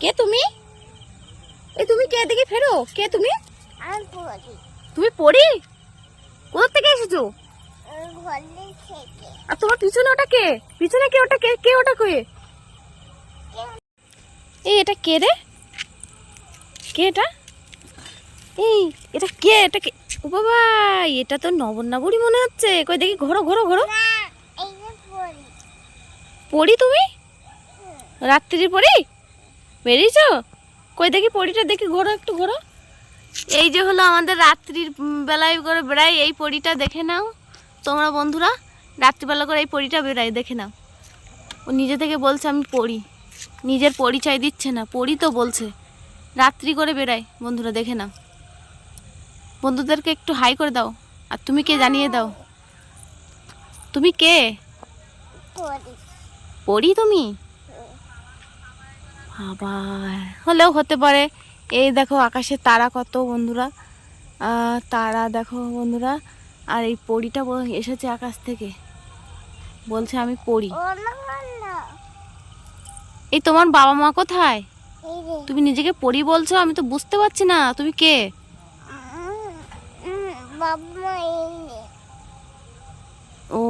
কে তুমি? এই তুমি কে? দেখি ফেরো, কে তুমি? আমি পড়ি। তুমি পড়ি? কোথা থেকে এসেছো? ঘর থেকে। আর তোমার পিছনে ওটা কে? পিছনে কে ওটা? কে কে ওটা কে? এই এটা কে রে? কে এটা? এই এটা কে? এটা কে? ও বাবা, এটা তো নবন্যা বুড়ি মনে হচ্ছে। কই দেখি, ঘোরো ঘোরো ঘোরো। না, এই যে পড়ি। পড়ি তুমি? রাত্রির পড়ি বেরিয়েছো? কই দেখি পড়িটা, দেখি ঘোরো, একটু ঘোরো। এই যে হলো আমাদের রাত্রির বেলায় করে বেড়াই এই পরীটা, দেখে নাও তোমরা বন্ধুরা। রাত্রিবেলা করে এই পরীটা বেড়াই, দেখে নাও। ও নিজে থেকে বলছে আমি পড়ি, নিজের পরিচয় দিচ্ছে না, পড়ি তো বলছে। রাত্রি করে বেড়াই বন্ধুরা, দেখে নাও। বন্ধুদেরকে একটু হাই করে দাও। আর তুমি কে জানিয়ে দাও, তুমি কে? পড়ি। পড়ি তুমি? বাবা, হলেও হতে পারে। এই দেখো আকাশে তারা কত বন্ধুরা, তারা দেখো বন্ধুরা। আর এই পরীটা এসেছে আকাশ থেকে, বলছে আমি পড়ি। ও না না। এই তোমার বাবা মা কোথায়? এই যে। তুমি নিজেকে পড়ি বলছো, আমি তো বুঝতে পারছি না তুমি কে। বাবা মা এই নে। ও